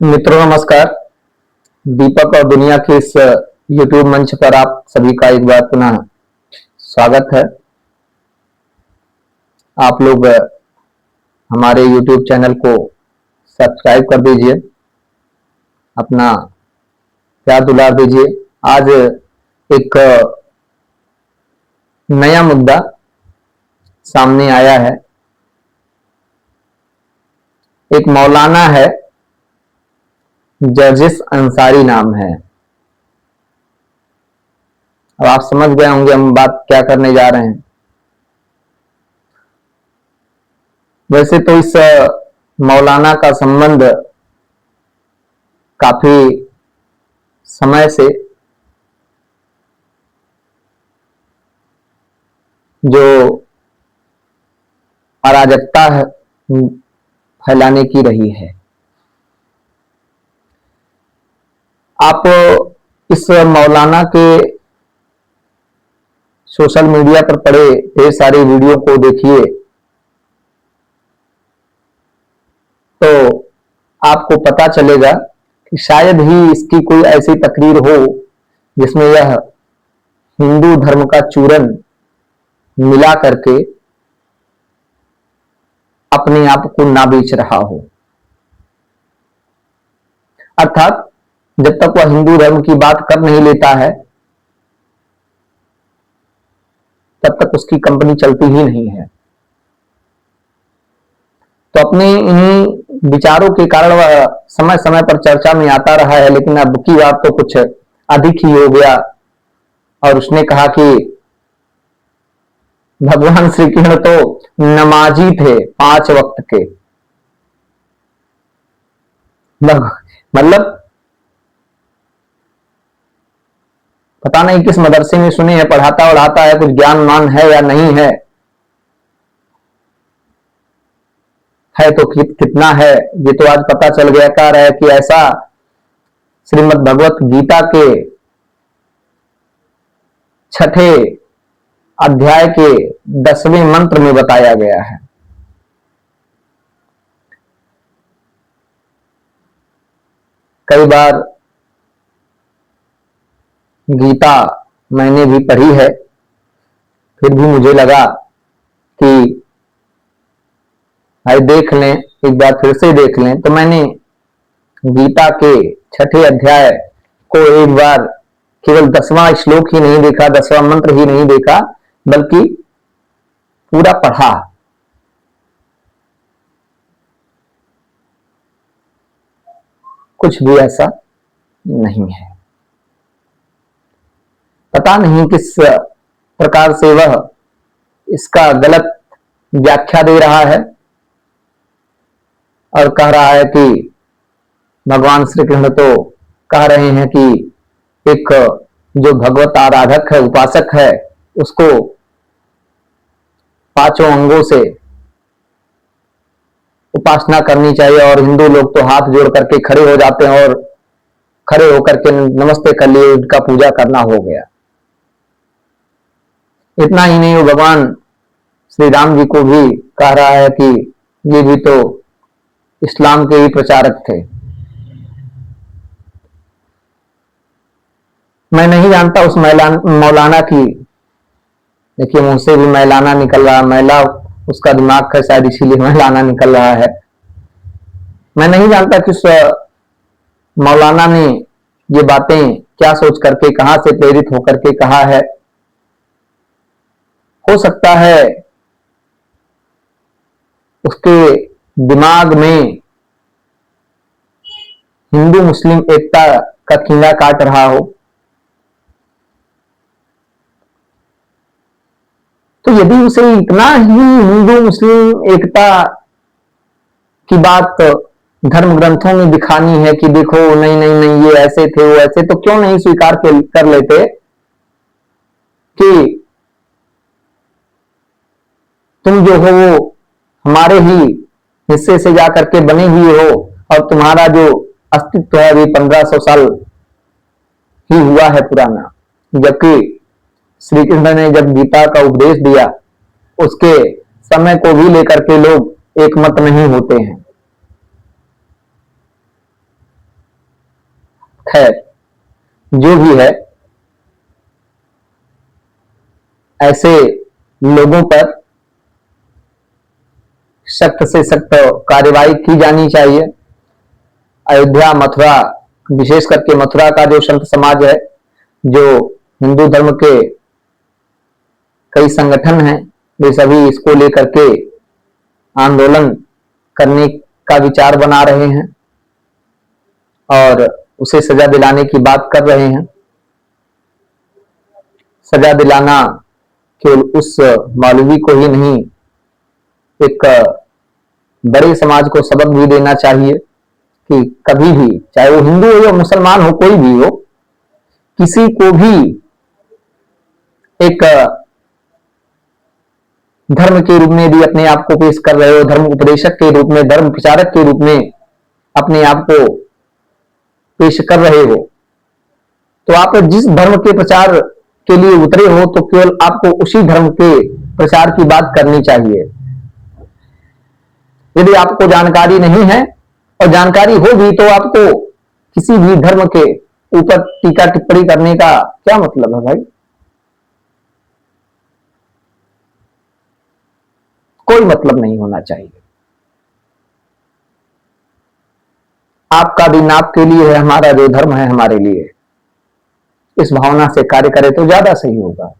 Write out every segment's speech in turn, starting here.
मित्रों नमस्कार। दीपक और दुनिया के इस YouTube मंच पर आप सभी का एक बार पुनः स्वागत है। आप लोग हमारे YouTube चैनल को सब्सक्राइब कर दीजिए, अपना प्यार दुलार दीजिए। आज एक नया मुद्दा सामने आया है। एक मौलाना है, जर्जिस अंसारी नाम है। अब आप समझ गए होंगे हम बात क्या करने जा रहे हैं। वैसे तो इस मौलाना का संबंध काफी समय से जो अराजकता है फैलाने की रही है। आप इस मौलाना के सोशल मीडिया पर पड़े ढेर सारी वीडियो को देखिए तो आपको पता चलेगा कि शायद ही इसकी कोई ऐसी तकरीर हो जिसमें यह हिंदू धर्म का चूरन मिला करके अपने आप को ना बेच रहा हो। अर्थात जब तक वह हिंदू धर्म की बात कर नहीं लेता है तब तक उसकी कंपनी चलती ही नहीं है। तो अपने इन्हीं विचारों के कारण वह समय समय पर चर्चा में आता रहा है, लेकिन अब की बात तो कुछ अधिक ही हो गया। और उसने कहा कि भगवान श्री कृष्ण तो नमाजी थे 5 वक्त के। मतलब पता नहीं किस मदरसे में सुने हैं, पढ़ाता उड़ाता है, कुछ ज्ञान मान है या नहीं है तो कितना है ये तो आज पता चल गया। कह रहा है कि ऐसा श्रीमद् भगवत गीता के 6ठे अध्याय के 10वें मंत्र में बताया गया है। कई बार गीता मैंने भी पढ़ी है, फिर भी मुझे लगा कि भाई देख लें, एक बार फिर से देख लें। तो मैंने गीता के 6ठे अध्याय को एक बार केवल 10वां श्लोक ही नहीं देखा, 10वां मंत्र ही नहीं देखा, बल्कि पूरा पढ़ा। कुछ भी ऐसा नहीं है। पता नहीं किस प्रकार से वह इसका गलत व्याख्या दे रहा है और कह रहा है कि भगवान श्री कृष्ण तो कह रहे हैं कि एक जो भगवत आराधक है, उपासक है, उसको 5 अंगों से उपासना करनी चाहिए। और हिंदू लोग तो हाथ जोड़ करके खड़े हो जाते हैं और खड़े होकर के नमस्ते कर लिए, उनका पूजा करना हो गया। इतना ही नहीं, वो भगवान श्री राम जी को भी कह रहा है कि ये भी तो इस्लाम के ही प्रचारक थे। मैं नहीं जानता उस मौलाना की, देखिए मुंह से भी मैलाना निकल रहा, मैला उसका दिमाग का शायद इसीलिए मैलाना निकल रहा है। मैं नहीं जानता कि उस मौलाना ने ये बातें क्या सोच करके, कहां से प्रेरित होकर के कहा है। हो सकता है उसके दिमाग में हिंदू मुस्लिम एकता का कीड़ा काट रहा हो। तो यदि उसे इतना ही हिंदू मुस्लिम एकता की बात धर्म ग्रंथों में दिखानी है कि देखो नहीं नहीं नहीं ये ऐसे थे, वो ऐसे, तो क्यों नहीं स्वीकार कर लेते कि तुम जो हो वो हमारे ही हिस्से से जाकर के बने हुए हो और तुम्हारा जो अस्तित्व है अभी 1500 साल ही हुआ है पुराना। जबकि श्री कृष्ण ने जब गीता का उपदेश दिया उसके समय को भी लेकर के लोग एक मत नहीं होते हैं। खैर, जो भी है, ऐसे लोगों पर सख्त से सख्त कार्रवाई की जानी चाहिए। अयोध्या, मथुरा, विशेष करके मथुरा का जो संत समाज है, जो हिंदू धर्म के कई संगठन हैं, वे सभी इसको लेकर के आंदोलन करने का विचार बना रहे हैं और उसे सजा दिलाने की बात कर रहे हैं। सजा दिलाना केवल उस मौलवी को ही नहीं, एक बड़े समाज को सबक भी देना चाहिए कि कभी भी, चाहे वो हिंदू हो या मुसलमान हो, कोई भी हो, किसी को भी एक धर्म के रूप में यदि अपने आप को पेश कर रहे हो, धर्म उपदेशक के रूप में, धर्म प्रचारक के रूप में अपने आप को पेश कर रहे हो, तो आप जिस धर्म के प्रचार के लिए उतरे हो, तो केवल आपको उसी धर्म के प्रचार की बात करनी चाहिए। यदि आपको जानकारी नहीं है और जानकारी हो भी, तो आपको किसी भी धर्म के ऊपर टीका टिप्पणी करने का क्या मतलब है भाई? कोई मतलब नहीं होना चाहिए। आपका दिन आपके लिए है, हमारा जो धर्म है हमारे लिए। इस भावना से कार्य करे तो ज्यादा सही होगा।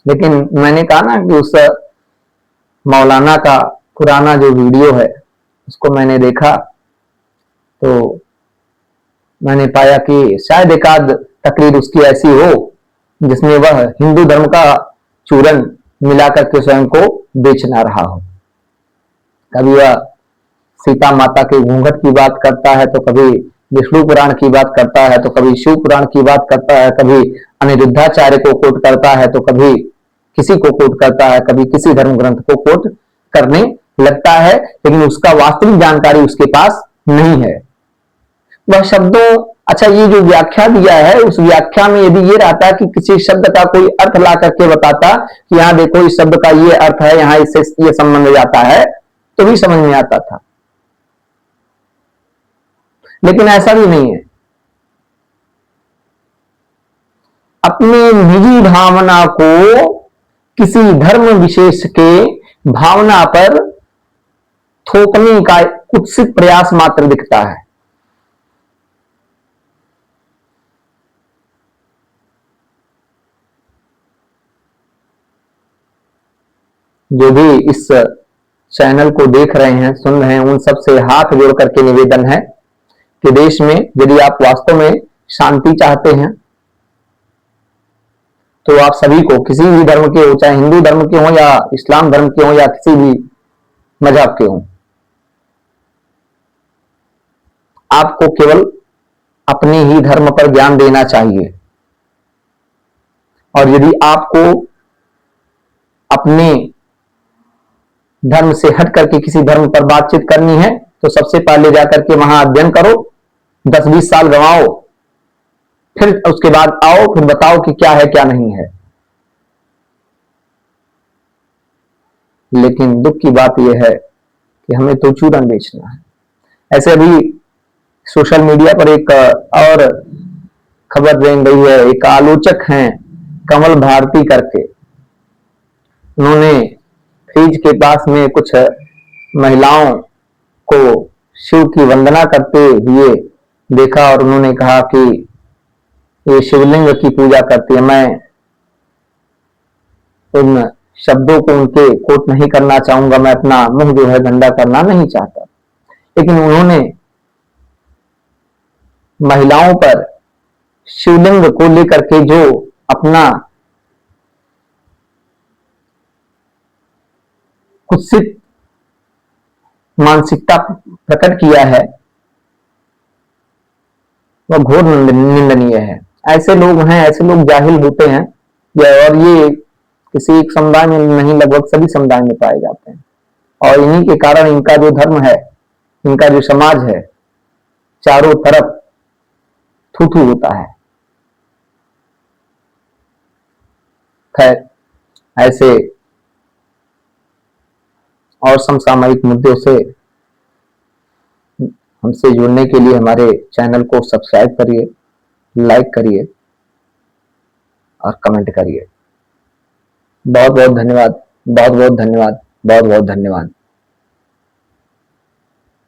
लेकिन मैंने कहा ना कि उस मौलाना का पुराना जो वीडियो है उसको मैंने देखा, तो मैंने पाया कि शायद एक आध तकरीर उसकी ऐसी हो जिसमें वह हिंदू धर्म का चूरन मिलाकर के स्वयं को बेच ना रहा हो। कभी वह सीता माता के घूंघट की बात करता है, तो कभी विष्णु पुराण की बात करता है, तो कभी शिव पुराण की बात करता है, कभी अनिरुद्धाचार्य को कोट करता है, तो कभी किसी को कोट करता है, कभी किसी धर्म ग्रंथ को कोट करने लगता है, लेकिन उसका वास्तविक जानकारी उसके पास नहीं है। वह शब्दों, अच्छा, ये जो व्याख्या दिया है, उस व्याख्या में यदि ये रहता कि किसी शब्द का कोई अर्थ ला करके बताता कि यहां देखो इस शब्द का ये अर्थ है, यहां इससे ये संबंध जाता है, तो भी समझ में आता था। लेकिन ऐसा भी नहीं है। अपनी निजी भावना को किसी धर्म विशेष के भावना पर थोपने का कुत्सित प्रयास मात्र दिखता है। जो भी इस चैनल को देख रहे हैं, सुन रहे हैं, उन सब से हाथ जोड़ करके निवेदन है कि देश में यदि आप वास्तव में शांति चाहते हैं, तो आप सभी को, किसी भी धर्म के हो, चाहे हिंदू धर्म के हो या इस्लाम धर्म के हो या किसी भी मजहब के हो, आपको केवल अपने ही धर्म पर ज्ञान देना चाहिए। और यदि आपको अपने धर्म से हट करके किसी धर्म पर बातचीत करनी है, तो सबसे पहले जाकर के वहां अध्ययन करो, 10-20 साल गंवाओ, फिर उसके बाद आओ, फिर बताओ कि क्या है क्या नहीं है। लेकिन दुख की बात यह है कि हमें तो चूरन बेचना है। ऐसे अभी सोशल मीडिया पर एक और खबर दें गई है। एक आलोचक हैं कमल भारती करके, उन्होंने फ्रिज के पास में कुछ महिलाओं को शिव की वंदना करते हुए देखा और उन्होंने कहा कि ये शिवलिंग की पूजा करती है। मैं उन शब्दों को उनके कोट नहीं करना चाहूंगा, मैं अपना मुंह जो है गंदा करना नहीं चाहता, लेकिन उन्होंने महिलाओं पर शिवलिंग को लेकर के जो अपना कुत्सित मानसिकता प्रकट किया है, वह घोर निंदनीय है। ऐसे लोग हैं, ऐसे लोग जाहिल होते हैं, और ये किसी एक समुदाय में नहीं, लगभग सभी समुदाय में पाए जाते हैं। और इन्हीं के कारण इनका जो धर्म है, इनका जो समाज है, चारों तरफ थू थू होता है। खैर, ऐसे और समसामयिक मुद्दों से हमसे जुड़ने के लिए हमारे चैनल को सब्सक्राइब करिए, लाइक करिए और कमेंट करिए। बहुत बहुत धन्यवाद, बहुत बहुत धन्यवाद, बहुत बहुत धन्यवाद।